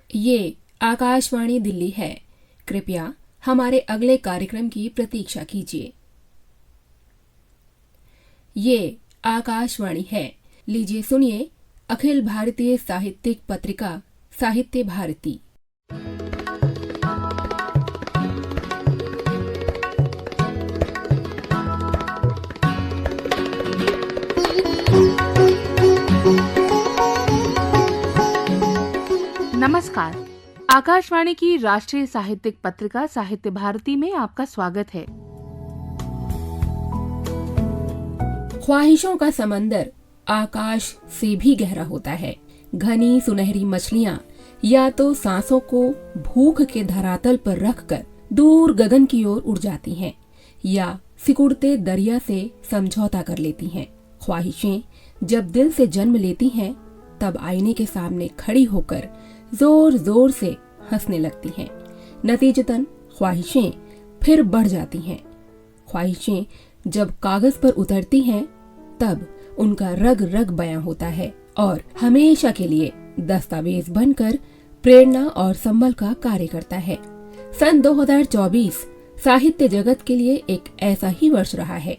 ये आकाशवाणी दिल्ली है। कृपया हमारे अगले कार्यक्रम की प्रतीक्षा कीजिए। ये आकाशवाणी है। लीजिए सुनिए अखिल भारतीय साहित्यिक पत्रिका साहित्य भारती। नमस्कार। आकाशवाणी की राष्ट्रीय साहित्यिक पत्रिका साहित्य भारती में आपका स्वागत है। ख्वाहिशों का समंदर आकाश से भी गहरा होता है। घनी सुनहरी मछलियां या तो सांसों को भूख के धरातल पर रखकर दूर गगन की ओर उड़ जाती हैं, या सिकुड़ते दरिया से समझौता कर लेती हैं। ख्वाहिशें जब दिल से जन्म लेती हैं, तब आईने के सामने खड़ी होकर जोर जोर से हंसने लगती हैं। नतीजतन ख्वाहिशें फिर बढ़ जाती हैं। ख्वाहिशें जब कागज पर उतरती हैं, तब उनका रग रग बयां होता है और हमेशा के लिए दस्तावेज बनकर प्रेरणा और संबल का कार्य करता है। सन 2024 साहित्य जगत के लिए एक ऐसा ही वर्ष रहा है।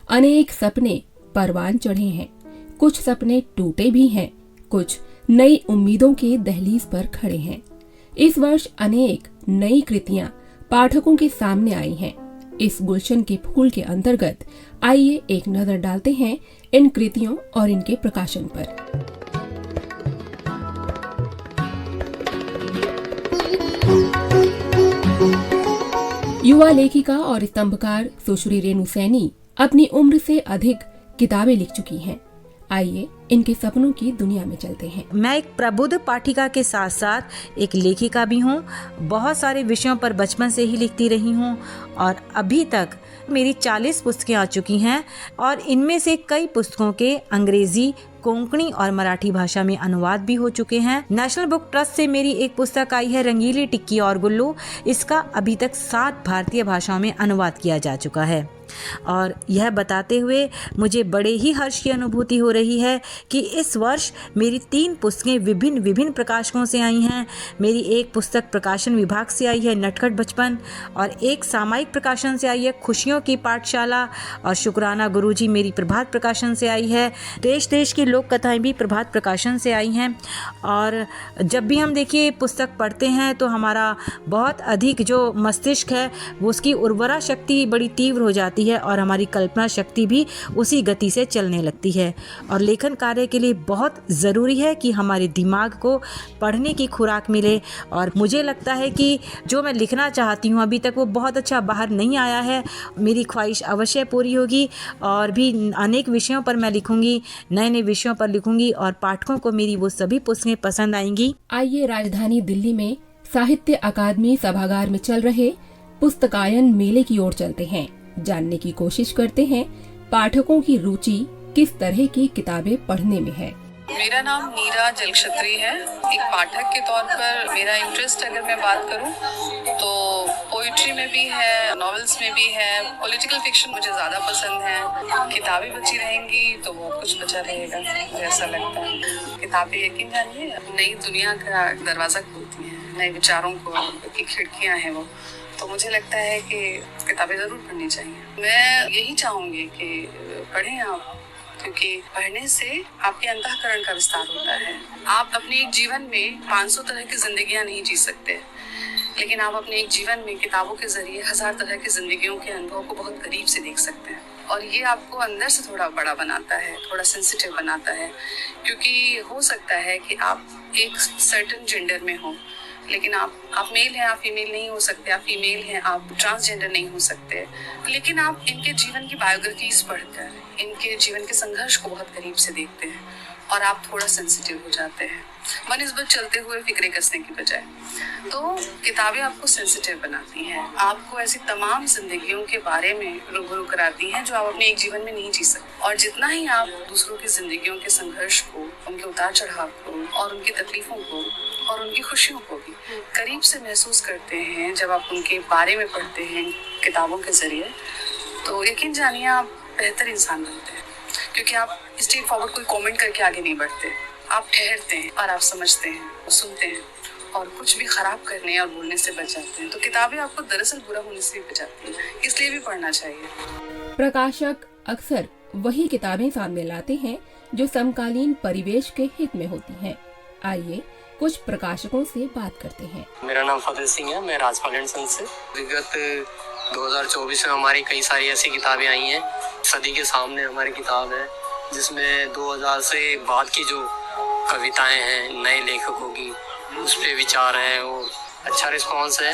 अनेक सपने परवान चढ़े हैं, कुछ सपने टूटे भी हैं, कुछ नई उम्मीदों के दहलीज पर खड़े हैं। इस वर्ष अनेक नई कृतियां पाठकों के सामने आई हैं। इस गुलशन के फूल के अंतर्गत आइए एक नजर डालते हैं इन कृतियों और इनके प्रकाशन पर। युवा लेखिका और स्तंभकार सुश्री रेणु सैनी अपनी उम्र से अधिक किताबें लिख चुकी हैं। आइए इनके सपनों की दुनिया में चलते हैं। मैं एक प्रबुद्ध पाठिका के साथ साथ एक लेखिका भी हूँ। बहुत सारे विषयों पर बचपन से ही लिखती रही हूँ और अभी तक मेरी 40 पुस्तकें आ चुकी हैं और इनमें से कई पुस्तकों के अंग्रेजी, कोंकणी और मराठी भाषा में अनुवाद भी हो चुके हैं। नेशनल बुक ट्रस्ट से मेरी एक पुस्तक आई है, रंगीली टिक्की और गुल्लू। इसका अभी तक 7 भारतीय भाषाओं में अनुवाद किया जा चुका है और यह बताते हुए मुझे बड़े ही हर्ष की अनुभूति हो रही है कि इस वर्ष मेरी 3 पुस्तकें विभिन्न प्रकाशकों से आई हैं। मेरी एक पुस्तक प्रकाशन विभाग से आई है, नटखट बचपन, और एक सामायिक प्रकाशन से आई है, खुशियों की पाठशाला, और शुक्राना गुरुजी मेरी प्रभात प्रकाशन से आई है। देश देश की लोक कथाएं भी प्रभात प्रकाशन से आई हैं। और जब भी हम देखिए पुस्तक पढ़ते हैं तो हमारा बहुत अधिक जो मस्तिष्क है वो उसकी उर्वरा शक्ति बड़ी तीव्र हो जाती है और हमारी कल्पना शक्ति भी उसी गति से चलने लगती है। और लेखन कार्य के लिए बहुत ज़रूरी है कि हमारे दिमाग को पढ़ने की खुराक मिले। और मुझे लगता है कि जो मैं लिखना चाहती हूँ अभी तक वो बहुत अच्छा बाहर नहीं आया है। मेरी ख्वाहिश अवश्य पूरी होगी और भी अनेक विषयों पर मैं लिखूंगी, नए नए विषयों पर लिखूंगी और पाठकों को मेरी वो सभी पुस्तकें पसंद आएंगी। आइए राजधानी दिल्ली में साहित्य अकादमी सभागार में चल रहे पुस्तकायन मेले की ओर चलते हैं। जानने की कोशिश करते हैं पाठकों की रुचि किस तरह की किताबें पढ़ने में है। मेरा नाम नीरा जलक्षत्री है। एक पाठक के तौर पर मेरा इंटरेस्ट अगर मैं बात करूं तो पोइट्री में भी है, नॉवेल्स में भी है, पॉलिटिकल फिक्शन मुझे ज़्यादा पसंद है। किताबें बची रहेंगी तो बहुत कुछ बचा रहेगा, मुझे ऐसा लगता है। किताबें यकीन जानिए नई दुनिया का दरवाज़ा खोलती हैं, नए विचारों की खिड़कियाँ हैं वो। तो मुझे लगता है कि किताबें ज़रूर पढ़नी चाहिए। मैं यही चाहूँगी कि पढ़ें आप, क्योंकि पढ़ने से आपके अंतःकरण का विस्तार होता है। आप अपने एक जीवन में 500 तरह की जिंदगियां नहीं जी सकते, लेकिन आप अपने एक जीवन में किताबों के जरिए 1000 तरह की जिंदगियों के अनुभव को बहुत करीब से देख सकते हैं। और ये आपको अंदर से थोड़ा बड़ा बनाता है, थोड़ा सेंसिटिव बनाता है, क्योंकि हो सकता है कि आप एक सर्टेन जेंडर में हो, लेकिन आप मेल हैं, आप फीमेल नहीं हो सकते, आप फीमेल हैं, आप ट्रांसजेंडर नहीं हो सकते, लेकिन आप इनके जीवन की बायोग्राफीज पढ़कर इनके जीवन के संघर्ष को बहुत करीब से देखते हैं और आप थोड़ा सेंसिटिव हो जाते हैं बनिस्बत चलते हुए फिक्रे कसने की बजाय। तो किताबें आपको सेंसिटिव बनाती हैं, आपको ऐसी तमाम जिंदगियों के बारे में रूबरू कराती हैं जो आप अपने एक जीवन में नहीं जी सकते। और जितना ही आप दूसरों की जिंदगियों के संघर्ष को, उनके उतार चढ़ाव को और उनकी तकलीफों को और उनकी खुशियों को भी करीब से महसूस करते हैं जब आप उनके बारे में पढ़ते हैं किताबों के जरिए, तो यकीन जानिए आप बेहतर इंसान बनते हैं। क्योंकि आप स्ट्रेट फॉरवर्ड कोई कमेंट करके आगे नहीं बढ़ते, आप ठहरते हैं और आप समझते हैं, सुनते हैं और कुछ भी खराब करने और बोलने से बच जाते हैं। तो किताबें आपको दरअसल बुरा होने से भी बचाती हैं, इसलिए भी पढ़ना चाहिए। प्रकाशक अक्सर वही किताबें सामने लाते हैं जो समकालीन परिवेश के हित में होती हैं। आइए कुछ प्रकाशकों से बात करते हैं। मेरा नाम फतेह सिंह है, मैं राजपाल एंड सन्स से। विगत 2024 में हमारी कई सारी ऐसी किताबें आई हैं। सदी के सामने हमारी किताब है जिसमें 2000 से बाद की जो कविताएं हैं नए लेखकों की, उस पर विचार है, वो अच्छा रिस्पांस है।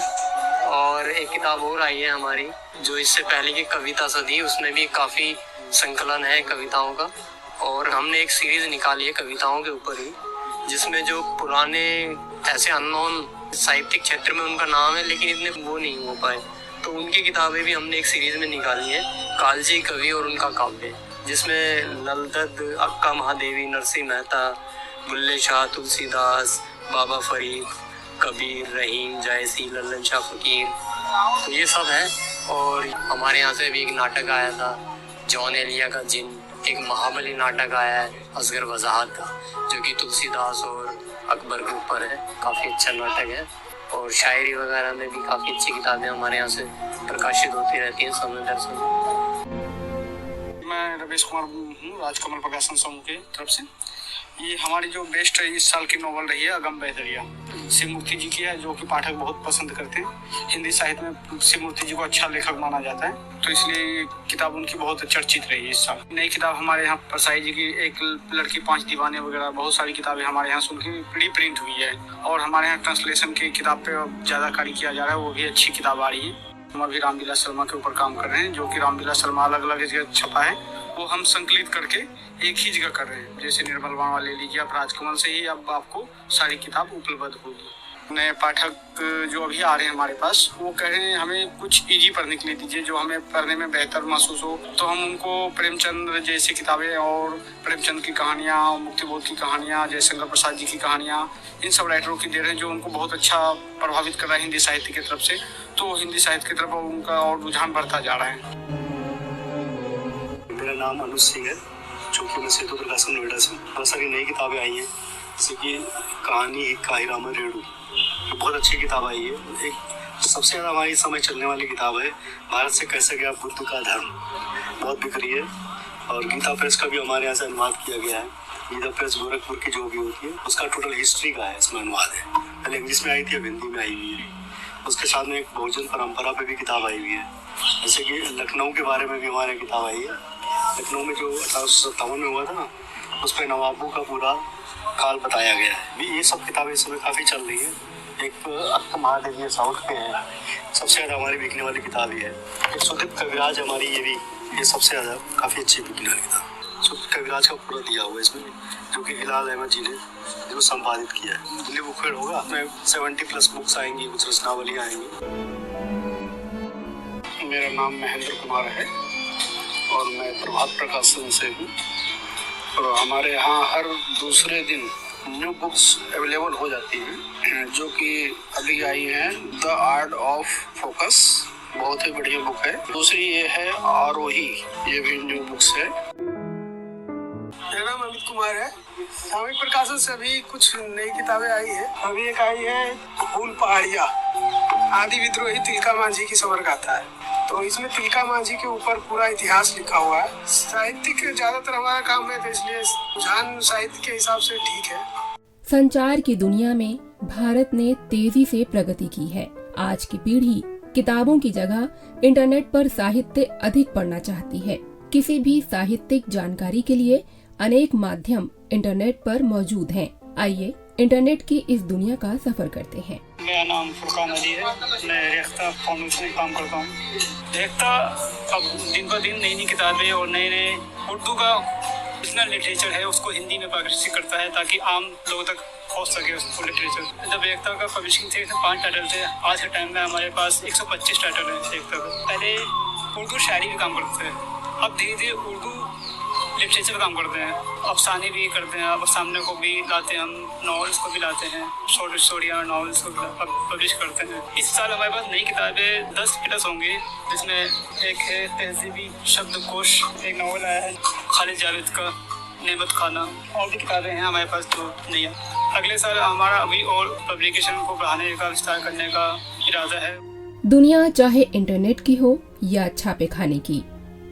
और एक किताब और आई है हमारी जो इससे पहले की कविता सदी, उसमें भी काफ़ी संकलन है कविताओं का। और हमने एक सीरीज़ निकाली है कविताओं के ऊपर ही, जिसमें जो पुराने ऐसे अननोन साहित्यिक क्षेत्र में उनका नाम है लेकिन इतने वो नहीं हो पाए, तो उनकी किताबें भी हमने एक सीरीज़ में निकाली है, कालजी कवि और उनका काव्य, जिसमें नलदद, अक्का महादेवी, नरसिंह मेहता, बुल्ले शाह, तुलसीदास, बाबा फरीद, कबीर, रहीम, जायसी, लल्लन शाह फकीर, तो ये सब है। और हमारे यहाँ से भी एक नाटक आया था जॉन एलिया का जिन, एक महाबली नाटक आया है असगर वजाहत का, जो कि तुलसीदास और अकबर के ऊपर है, काफ़ी अच्छा नाटक है। और शायरी वगैरह में भी काफ़ी अच्छी किताबें हमारे यहाँ से प्रकाशित होती रहती हैं समय दर समय। मैं रमेश कुमार हूँ, राजकमल प्रकाशन समूह के तरफ से। ये हमारी जो बेस्ट इस साल की नॉवल रही है अगम बहदरिया, शिव मूर्ति जी की है, जो कि पाठक बहुत पसंद करते हैं। हिंदी साहित्य में शिव मूर्ति जी को अच्छा लेखक माना जाता है, तो इसलिए ये किताब उनकी बहुत चर्चित रही है इस साल। नई किताब हमारे यहाँ परसाई जी की एक लड़की 5 दीवाने वगैरह बहुत सारी किताबें हमारे यहाँ से उनकी रीप्रिंट हुई है। और हमारे यहाँ ट्रांसलेशन की किताब पे ज़्यादा कार्य किया जा रहा है, वो भी अच्छी किताब आ रही है। हम अभी रामविलास शर्मा के ऊपर काम कर रहे हैं, जो कि रामविलास शर्मा अलग अलग जगह छपा है, वो हम संकलित करके एक ही जगह कर रहे हैं। जैसे निर्मल वर्मा ले लीजिए आप, राजकमल से ही अब आपको सारी किताब उपलब्ध होगी। नए पाठक जो अभी आ रहे हैं हमारे पास, वो कह रहे हैं हमें कुछ इजी पढ़ने के लिए दीजिए, जो हमें पढ़ने में बेहतर महसूस हो। तो हम उनको प्रेमचंद जैसी किताबें और प्रेमचंद की कहानियाँ, मुक्तिबोध की कहानियाँ, जयशंकर प्रसाद जी की कहानियाँ, इन सब राइटरों की दे रहे हैं, जो उनको बहुत अच्छा प्रभावित कर रहा है हिंदी साहित्य की तरफ से। तो हिंदी साहित्य की तरफ उनका और रुझान बढ़ता जा रहा है। मेरा नाम अनुज सिंह है, चूँकि मैं सेतु प्रकाशन नोएडा से। बहुत सारी नई किताबें आई हैं, जैसे कि कहानी एक काहिरामा रेडू, बहुत अच्छी किताब आई है। एक सबसे ज़्यादा हमारी समय चलने वाली किताब है, भारत से कैसे गया बुद्ध का धर्म, बहुत बिक रही है। और गीता प्रेस का भी हमारे यहाँ से अनुवाद किया गया है। गीता प्रेस गोरखपुर की जो भी होती है, उसका टोटल हिस्ट्री का है इसमें अनुवाद है। पहले इंग्लिश में आई थी, अब हिंदी में आई हुई है। उसके साथ में एक बहुजन परंपरा पे भी किताब आई हुई है। जैसे कि लखनऊ के बारे में भी हमारे किताब आई है। लखनऊ में जो 1857 में हुआ था ना, उस पर नवाबों का पूरा काल बताया गया है। भी ये सब किताबें इस समय काफ़ी चल रही है। एक अक्का महादेवी साउथ के हैं, सबसे ज़्यादा हमारी बिकने वाली किताब ही है। एक सुदीप कविराज हमारी, ये सबसे ज़्यादा काफ़ी अच्छी बिकने वाली किताब। सुदीप कविराज का पूरा दिया हुआ है इसमें, जो कि हिलाल अहमद जी ने जो संपादित किया है। दिल्ली बुक फेयर होगा, उसमें 70+ बुक्स आएंगी, कुछ रचनावलियाँ आएंगी। मेरा नाम महेंद्र कुमार है और मैं प्रभात प्रकाशन से हूँ। और हमारे यहाँ हर दूसरे दिन न्यू बुक्स अवेलेबल हो जाती हैं, जो कि अभी आई हैं द आर्ट ऑफ फोकस, बहुत ही बढ़िया बुक है। दूसरी ये है आरोही, ये भी न्यू बुक्स है। मेरा नाम अमित कुमार है, सामयिक प्रकाशन से अभी कुछ नई किताबें आई है। अभी एक आई है फूल पहाड़िया, आदि विद्रोही तिलका मांझी की समर गाथा है। तो इसमें तिलका मांझी के ऊपर पूरा इतिहास लिखा हुआ है। साहित्यिक ज्यादातर हमारा काम है, तो इसलिए रुझान साहित्य के हिसाब से ठीक है। संचार की दुनिया में भारत ने तेजी से प्रगति की है। आज की पीढ़ी किताबों की जगह इंटरनेट पर साहित्य अधिक पढ़ना चाहती है। किसी भी साहित्यिक जानकारी के लिए अनेक माध्यम इंटरनेट पर मौजूद हैं। आइए इंटरनेट की इस दुनिया का सफर करते हैं। मेरा नाम फुरकान अली है, मैं रेख्ता फाउंडेशन में काम करता हूँ। रेख्ता अब दिन ब दिन नई नई किताबें और नए नए उर्दू का जितना लिटरेचर है उसको हिंदी में प्रकाशित करता है, ताकि आम लोगों तक पहुँच सके उसको लिटरेचर। जब रेख्ता का पब्लिशिंग थे 5 टाइटल थे, आज के टाइम में हमारे पास 125 टाइटल है रेख्ता का। पहले उर्दू शायरी भी काम करते थे, अब धीरे धीरे उर्दू लिटरेचर काम करते हैं, अफसाने भी करते हैं, अब अफसाने को भी लाते हैं, हम नॉवेल्स को भी लाते हैं, शॉर्ट स्टोरियाँ नॉवेल्स को पब्लिश करते हैं। इस साल हमारे पास नई किताबें 10 प्लस होंगी, जिसमें एक है तहजीबी शब्दकोश, एक नॉवल आया है खालिद जावेद का नेमत खाना, और भी किताबें हैं हमारे पास जो नई। अगले साल हमारा अभी और पब्लिकेशन को बढ़ाने का विस्तार करने का इरादा है। दुनिया चाहे इंटरनेट की हो या छापे खाने की,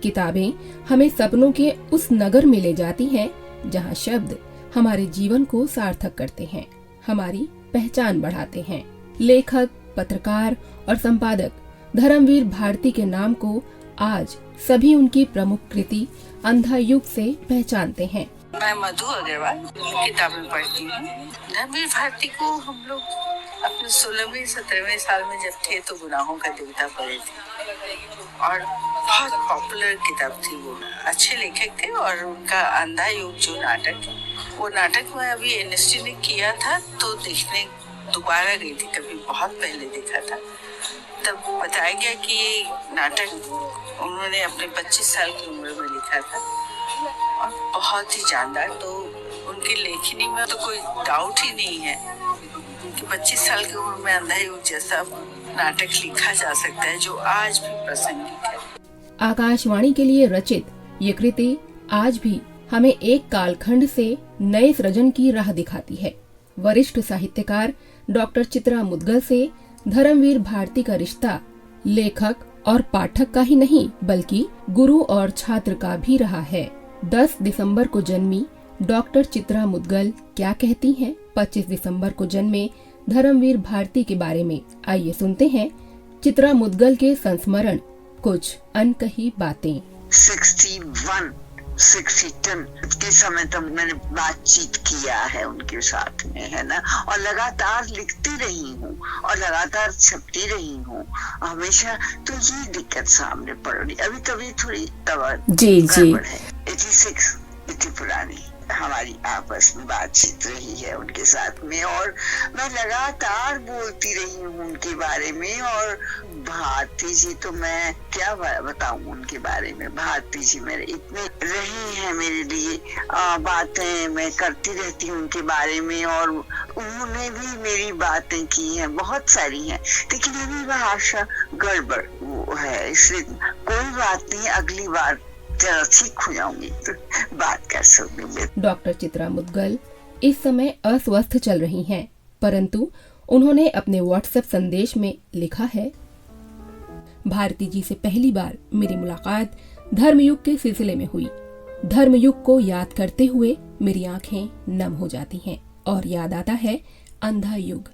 किताबें हमें सपनों के उस नगर में ले जाती हैं जहां शब्द हमारे जीवन को सार्थक करते हैं, हमारी पहचान बढ़ाते हैं। लेखक, पत्रकार और संपादक धर्मवीर भारती के नाम को आज सभी उनकी प्रमुख कृति अंधा युग से पहचानते हैं। मैं मधु अग्रवाल किताबें पढ़ती हूँ। धर्मवीर भारती को हम लोग अपने 16वें 17वें साल में जब थे तो गुनाहों का देवता पढ़े थे और बहुत पॉपुलर किताब थी वो। अच्छे लेखक थे और उनका अंधा युग जो नाटक है, वो नाटक मैं अभी एनएसटी ने किया था तो देखने दोबारा गई थी, कभी बहुत पहले देखा था। तब बताया गया कि ये नाटक उन्होंने अपने 25 साल की उम्र में लिखा था और बहुत ही जानदार। तो उनकी लेखनी में तो कोई डाउट ही नहीं है कि 25 साल की उम्र में अंधा युग जैसा नाटक लिखा जा सकता है जो आज भी प्रासंगिक है। आकाशवाणी के लिए रचित ये कृति आज भी हमें एक कालखंड से नए सृजन की राह दिखाती है। वरिष्ठ साहित्यकार डॉक्टर चित्रा मुदगल से धर्मवीर भारती का रिश्ता लेखक और पाठक का ही नहीं बल्कि गुरु और छात्र का भी रहा है। 10 दिसंबर को जन्मी डॉक्टर चित्रा मुदगल क्या कहती हैं 25 दिसंबर को जन्मे धर्मवीर भारती के बारे में। आइए सुनते हैं चित्रा मुदगल के संस्मरण कुछ अनकही बातें। 62 के समय तक मैंने बातचीत किया है उनके साथ में, है ना, और लगातार लिखती रही हूँ और लगातार छपती रही हूँ हमेशा। तो ये दिक्कत सामने पड़ रही, अभी तभी थोड़ी गड़बड़ है। 86 इतनी पुरानी हमारी आपस में बातचीत रही है उनके साथ में और मैं लगातार बोलती रही हूँ उनके बारे में। और भारती जी तो मैं क्या बताऊँ उनके बारे में। भारती जी मेरे इतने रही हैं मेरे लिए, बातें मैं करती रहती हूँ उनके बारे में और उन्होंने भी मेरी बातें की हैं, बहुत सारी हैं, लेकिन अभी भाषा गड़बड़ वो है, इसलिए कोई बात नहीं, अगली बार ठीक हो जाऊंगी तो बात कर सकूंगी। डॉक्टर चित्रा मुदगल इस समय अस्वस्थ चल रही हैं, परंतु उन्होंने अपने व्हाट्सएप संदेश में लिखा है, भारती जी से पहली बार मेरी मुलाकात धर्मयुग के सिलसिले में हुई। धर्मयुग को याद करते हुए मेरी आंखें नम हो जाती हैं और याद आता है अंधा युग।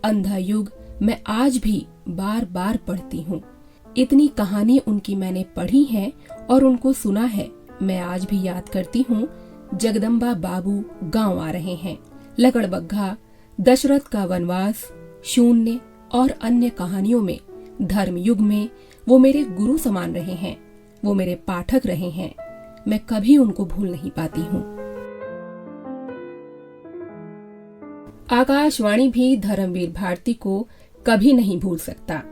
अंधा युग मैं आज भी बार बार पढ़ती हूँ। इतनी कहानी उनकी मैंने पढ़ी है और उनको सुना है। मैं आज भी याद करती हूँ जगदम्बा बाबू गांव आ रहे हैं, लकड़बग्घा, दशरथ का वनवास, शून्य और अन्य कहानियों में धर्म युग में वो मेरे गुरु समान रहे हैं, वो मेरे पाठक रहे हैं। मैं कभी उनको भूल नहीं पाती हूँ। आकाशवाणी भी धर्मवीर भारती को कभी नहीं भूल सकता।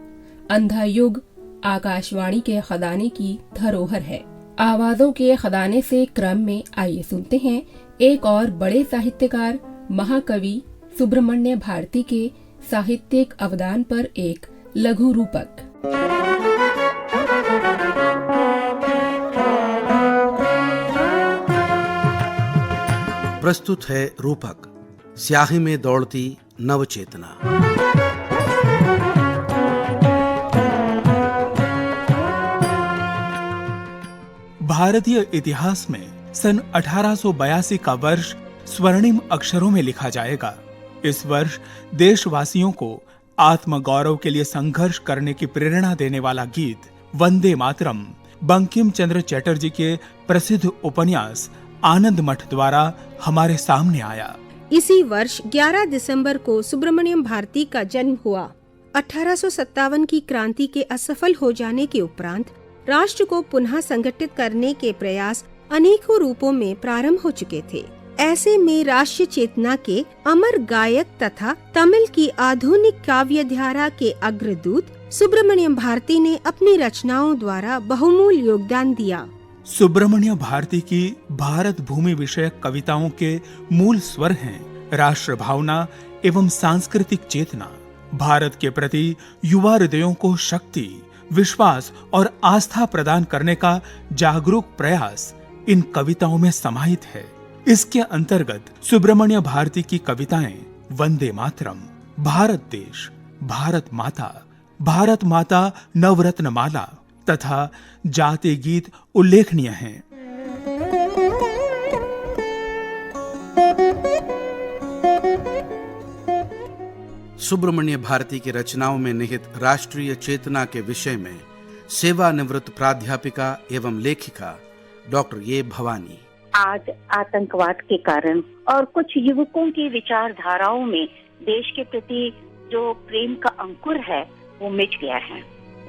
अंधा युग आकाशवाणी के खजाने की धरोहर है। आवाजों के खजाने से क्रम में आइए सुनते हैं एक और बड़े साहित्यकार महाकवि सुब्रमण्य भारती के साहित्यिक अवदान पर एक लघु रूपक। प्रस्तुत है रूपक स्याही में दौड़ती नवचेतना। भारतीय इतिहास में सन 1882 का वर्ष स्वर्णिम अक्षरों में लिखा जाएगा। इस वर्ष देशवासियों को आत्मगौरव के लिए संघर्ष करने की प्रेरणा देने वाला गीत वंदे मातरम बंकिम चंद्र चटर्जी के प्रसिद्ध उपन्यास आनंद मठ द्वारा हमारे सामने आया। इसी वर्ष 11 दिसंबर को सुब्रमण्यम भारती का जन्म हुआ। 1857 की क्रांति के असफल हो जाने के उपरांत राष्ट्र को पुनः संगठित करने के प्रयास अनेकों रूपों में प्रारंभ हो चुके थे। ऐसे में राष्ट्रीय चेतना के अमर गायक तथा तमिल की आधुनिक काव्य धारा के अग्रदूत सुब्रमण्यम भारती ने अपनी रचनाओं द्वारा बहुमूल्य योगदान दिया। सुब्रमण्य भारती की भारत भूमि विषयक कविताओं के मूल स्वर हैं राष्ट्र भावना एवं सांस्कृतिक चेतना, भारत के प्रति युवा हृदयों को शक्ति, विश्वास और आस्था प्रदान करने का जागरूक प्रयास इन कविताओं में समाहित है। इसके अंतर्गत सुब्रमण्य भारती की कविताएं वंदे मातरम, भारत देश, भारत माता नवरत्न माला तथा जाति गीत उल्लेखनीय हैं। सुब्रमण्य भारती की रचनाओं में निहित राष्ट्रीय चेतना के विषय में सेवानिवृत्त प्राध्यापिका एवं लेखिका डॉक्टर ये भवानी। आज आतंकवाद के कारण और कुछ युवकों की विचारधाराओं में देश के प्रति जो प्रेम का अंकुर है वो मिट गया है।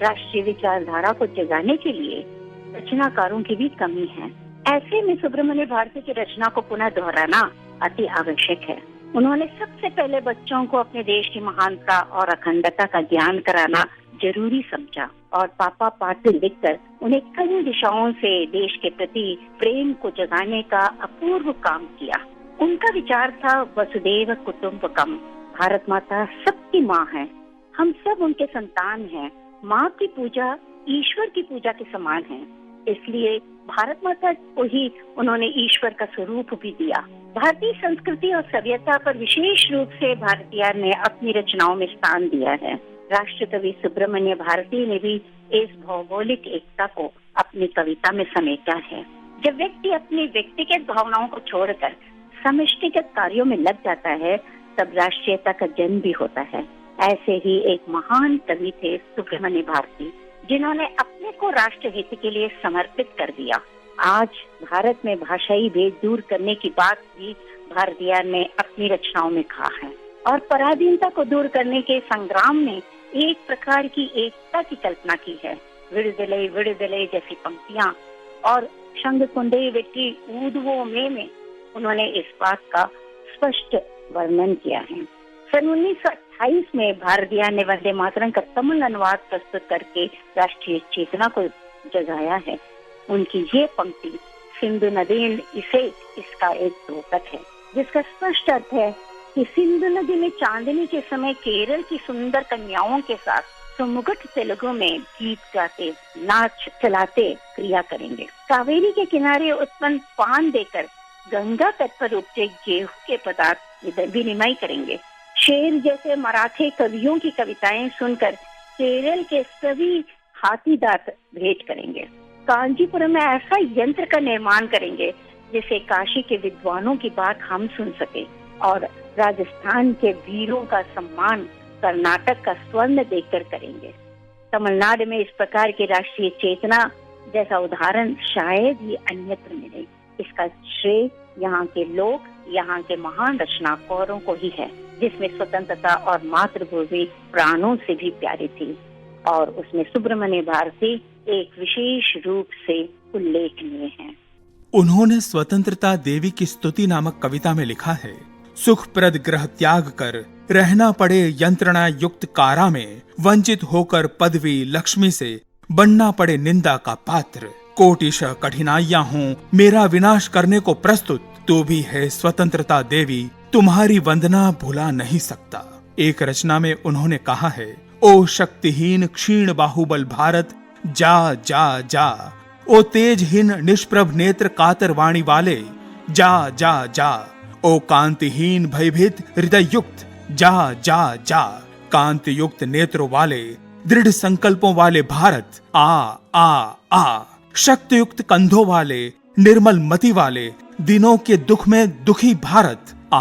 राष्ट्रीय विचारधारा को जगाने के लिए रचनाकारों की भी कमी है। ऐसे में सुब्रमण्य भारती की रचना को पुनः दोहराना अति आवश्यक है। उन्होंने सबसे पहले बच्चों को अपने देश की महानता और अखंडता का ज्ञान कराना जरूरी समझा और पापा पाटिल लिखकर उन्हें कई दिशाओं से देश के प्रति प्रेम को जगाने का अपूर्व काम किया। उनका विचार था वसुदेव कुटुंबकम, भारत माता सबकी माँ है, हम सब उनके संतान हैं। माँ की पूजा ईश्वर की पूजा के समान है, इसलिए भारत माता को ही उन्होंने ईश्वर का स्वरूप भी दिया। भारतीय संस्कृति और सभ्यता पर विशेष रूप से भारतीय ने अपनी रचनाओं में स्थान दिया है। राष्ट्रकवि सुब्रमण्य भारती ने भी इस भौगोलिक एकता को अपनी कविता में समेटा है। जब व्यक्ति अपनी व्यक्तिगत भावनाओं को छोड़कर समष्टिगत कार्यों में लग जाता है तब राष्ट्रीयता का जन्म भी होता है। ऐसे ही एक महान कवि थे सुब्रमण्य भारती, जिन्होंने अपने को राष्ट्र हित के लिए समर्पित कर दिया। आज भारत में भाषाई भेद दूर करने की बात भी भारतीय ने अपनी रचनाओं में कहा है और पराधीनता को दूर करने के संग्राम में एक प्रकार की एकता की कल्पना की है। विड़दले विड़दले जैसी पंक्तियां और शंगकुंडे वेट्टी ऊदवो में उन्होंने इस बात का स्पष्ट वर्णन किया है। सन 1928 में भारतीय ने वंदे मातरम का तमिल अनुवाद प्रस्तुत करके राष्ट्रीय चेतना को जगाया है। उनकी ये पंक्ति सिंधु नदी इसे इसका एक द्योतक है, जिसका स्पष्ट अर्थ है कि सिंधु नदी में चांदनी के समय केरल की सुंदर कन्याओं के साथ सुमुगट तेलुगु में गीत गाते, नाच चलाते क्रिया करेंगे। कावेरी के किनारे उत्पन्न पान देकर गंगा तट पर उपजे गेहूं के पदार्थ विनिमय करेंगे। शेर जैसे मराठी कवियों की कविताएं सुनकर केरल के सभी हाथी दांत भेंट करेंगे। कांचीपुरम में ऐसा यंत्र का निर्माण करेंगे जिसे काशी के विद्वानों की बात हम सुन सके और राजस्थान के वीरों का सम्मान कर्नाटक का स्वर्ण देकर करेंगे। तमिलनाडु में इस प्रकार की राष्ट्रीय चेतना जैसा उदाहरण शायद ही अन्यत्र मिले। इसका श्रेय यहाँ के लोग, यहाँ के महान रचनाकारों को ही है, जिसमें स्वतंत्रता और मातृभूमि प्राणों से भी प्यारी थी और उसमें सुब्रमण्य भारती एक विशेष रूप से उल्लेखनीय है। उन्होंने स्वतंत्रता देवी की स्तुति नामक कविता में लिखा है, सुखप्रद ग्रह त्याग कर रहना पड़े यंत्रणा युक्त कारा में, वंचित होकर पदवी लक्ष्मी से बनना पड़े निंदा का पात्र, कोटिशः कठिनाइयां हों मेरा विनाश करने को प्रस्तुत, तो भी है स्वतंत्रता देवी तुम्हारी वंदना भुला नहीं सकता। एक रचना में उन्होंने कहा है, ओ शक्तिहीन क्षीण बाहुबल भारत जा जा जा, ओ तेजहीन निष्प्रभ नेत्र कातर वाणी वाले जा जा जा, ओ कांतिहीन भयभीत हृदय युक्त जा जा जा, कांति युक्त नेत्रों वाले दृढ़ संकल्पों वाले भारत आ आ आ, शक्ति युक्त कंधों वाले निर्मल मति वाले दिनों के दुख में दुखी भारत आ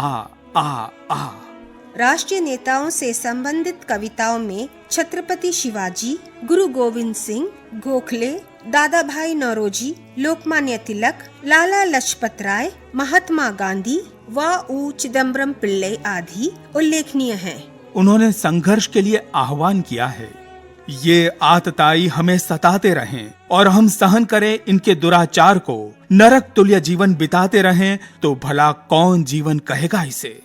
आ आ। राष्ट्रीय नेताओं से संबंधित कविताओं में छत्रपति शिवाजी, गुरु गोविंद सिंह, गोखले, दादा भाई नौरोजी, लोकमान्य तिलक, लाला लाजपत राय, महात्मा गांधी व चिदम्बरम पिल्लई आदि उल्लेखनीय हैं। उन्होंने संघर्ष के लिए आह्वान किया है, ये आतताई हमें सताते रहें और हम सहन करें इनके दुराचार को, नरक तुल्य जीवन बिताते रहें तो भला कौन जीवन कहेगा इसे।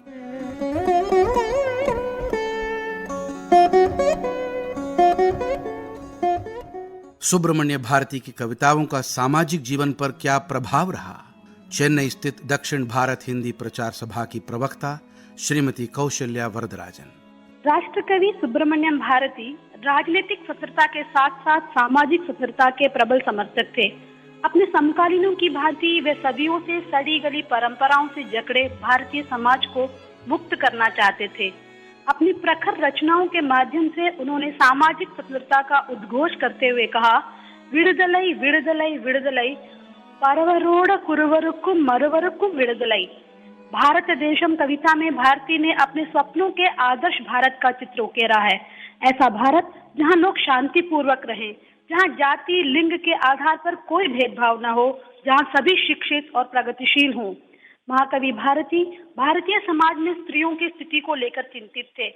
सुब्रमण्य भारती की कविताओं का सामाजिक जीवन पर क्या प्रभाव रहा? चेन्नई स्थित दक्षिण भारत हिंदी प्रचार सभा की प्रवक्ता श्रीमती कौशल्या वरदराजन। राष्ट्रकवि सुब्रमण्यम भारती राजनीतिक स्वतंत्रता के साथ साथ सामाजिक स्वतंत्रता के प्रबल समर्थक थे। अपने समकालीनों की भांति वे सदियों से सड़ी गली परंपराओं से जकड़े भारतीय समाज को मुक्त करना चाहते थे। अपनी प्रखर रचनाओं के माध्यम से उन्होंने सामाजिक स्वतंत्रता का उद्घोष करते हुए कहा, विडुदलाई विडुदलाई विडुदलाई परवरोड कुरुवरुक्कु मरुवरुक्कु विडुदलाई। भारत देशम कविता में भारती ने अपने स्वप्नों के आदर्श भारत का चित्र उकेरा है। ऐसा भारत जहां लोग शांति पूर्वक रहें, जहां जाति लिंग के आधार पर कोई भेदभाव न हो, जहां सभी शिक्षित और प्रगतिशील हों। महाकवि भारती भारतीय समाज में स्त्रियों की स्थिति को लेकर चिंतित थे।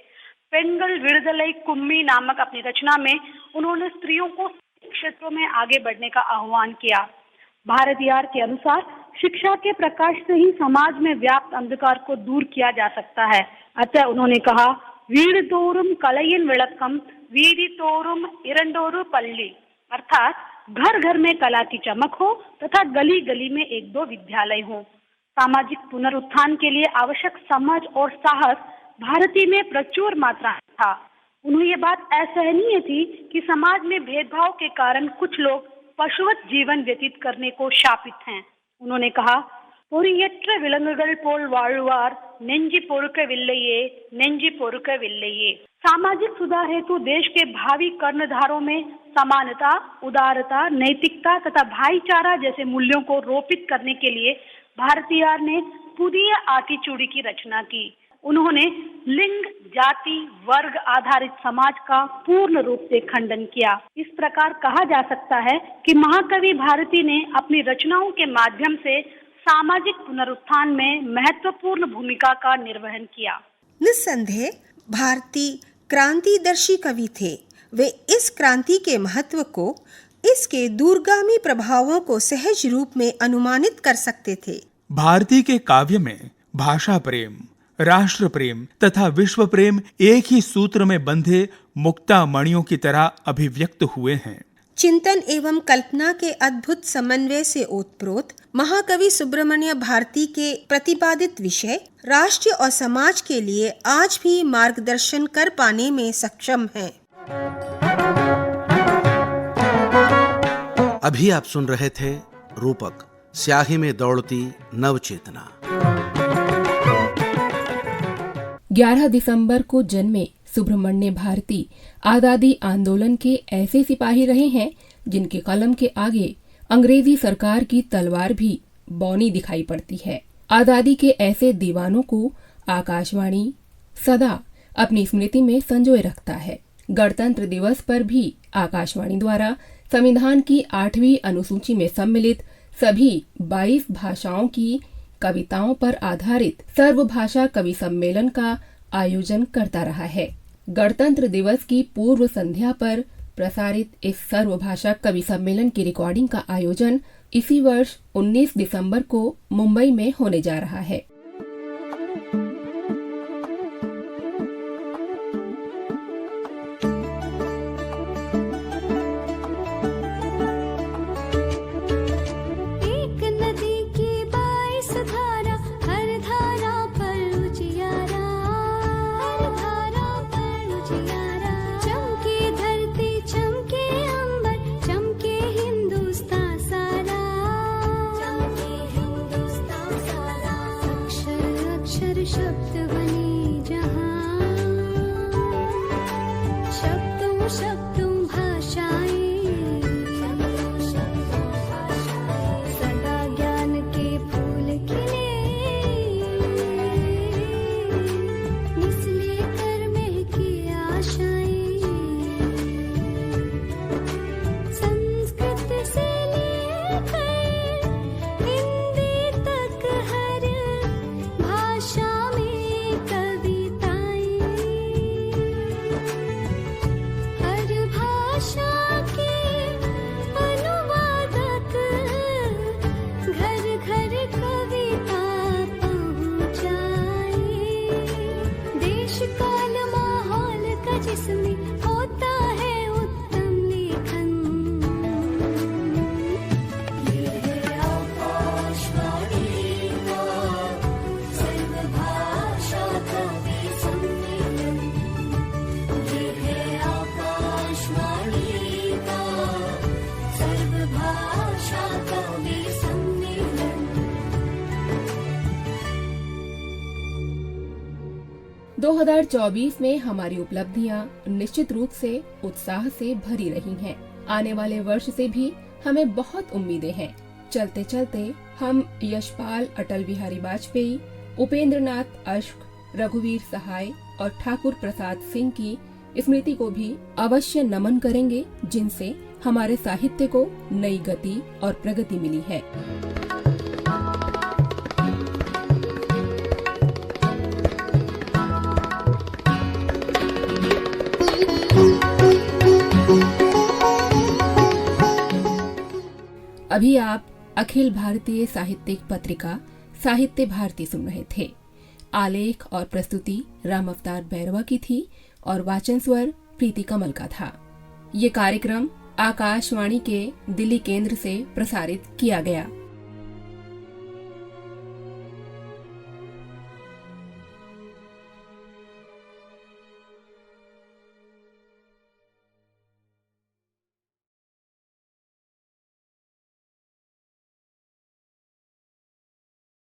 पेंगल विडुदलाई कुम्मी नामक अपनी रचना में उन्होंने स्त्रियों को क्षेत्रों में आगे बढ़ने का आह्वान किया। भारतीयार के अनुसार शिक्षा के प्रकाश से ही समाज में व्याप्त अंधकार को दूर किया जा सकता है। अतः उन्होंने कहा, वीड तोरुम कलयिन विளக்கம் वीडी तोरुम इरंडोरु पल्ली, अर्थात घर घर में कला की चमक हो तथा गली गली में एक दो विद्यालय हो। सामाजिक पुनरुत्थान के लिए आवश्यक समझ और साहस भारती में प्रचुर मात्रा में था। उन्हें ये बात असहनीय थी कि समाज में भेदभाव के कारण कुछ लोग पशुवत जीवन व्यतीत करने को शापित हैं। उन्होंने कहा, பொறியற்ற விலங்குகள் போல் வாழ்வார் நெஞ்சி பொறுக்கவில்லையே நெஞ்சி பொறுக்கவில்லையே। सामाजिक सुधार हेतु देश के भावी कर्णधारों में समानता, उदारता, नैतिकता तथा भाईचारा जैसे मूल्यों को रोपित करने के लिए भारतीयार ने पुदिय आटीचूड़ी की रचना की। उन्होंने लिंग, जाति, वर्ग आधारित समाज का पूर्ण रूप से खंडन किया। इस प्रकार कहा जा सकता है कि महाकवि भारती ने अपनी रचनाओं के माध्यम से सामाजिक पुनरुत्थान में महत्वपूर्ण भूमिका का निर्वहन किया। निस्संदेह भारती क्रांतिदर्शी कवि थे। वे इस क्रांति के महत्व को, इसके दूरगामी प्रभावों को सहज रूप में अनुमानित कर सकते थे। भारती के काव्य में भाषा प्रेम, राष्ट्र प्रेम तथा विश्व प्रेम एक ही सूत्र में बंधे मुक्ता मणियों की तरह अभिव्यक्त हुए हैं। चिंतन एवं कल्पना के अद्भुत समन्वय से ओतप्रोत महाकवि सुब्रमण्य भारती के प्रतिपादित विषय राष्ट्र और समाज के लिए आज भी मार्गदर्शन कर पाने में सक्षम हैं। अभी आप सुन रहे थे रूपक, स्याही में दौड़ती नवचेतना। 11 दिसंबर को जन्मे सुब्रमण्य भारती आजादी आंदोलन के ऐसे सिपाही रहे हैं जिनके कलम के आगे अंग्रेजी सरकार की तलवार भी बौनी दिखाई पड़ती है। आजादी के ऐसे दीवानों को आकाशवाणी सदा अपनी स्मृति में संजोए रखता है। गणतंत्र दिवस पर भी आकाशवाणी द्वारा संविधान की 8वीं अनुसूची में सम्मिलित सभी 22 भाषाओं की कविताओं पर आधारित सर्वभाषा कवि सम्मेलन का आयोजन करता रहा है। गणतंत्र दिवस की पूर्व संध्या पर प्रसारित इस सर्वभाषा कवि सम्मेलन की रिकॉर्डिंग का आयोजन इसी वर्ष 19 दिसंबर को मुंबई में होने जा रहा है। भाषा में कविता 2024 में हमारी उपलब्धियां निश्चित रूप से उत्साह से भरी रही हैं। आने वाले वर्ष से भी हमें बहुत उम्मीदें हैं। चलते चलते हम यशपाल अटल बिहारी वाजपेयी, उपेंद्र नाथ अश्क, रघुवीर सहाय और ठाकुर प्रसाद सिंह की स्मृति को भी अवश्य नमन करेंगे, जिनसे हमारे साहित्य को नई गति और प्रगति मिली है। अभी आप अखिल भारतीय साहित्यिक पत्रिका साहित्य भारती सुन रहे थे। आलेख और प्रस्तुति राम अवतार बैरवा की थी और वाचन स्वर प्रीति कमल का था। ये कार्यक्रम आकाशवाणी के दिल्ली केंद्र से प्रसारित किया गया।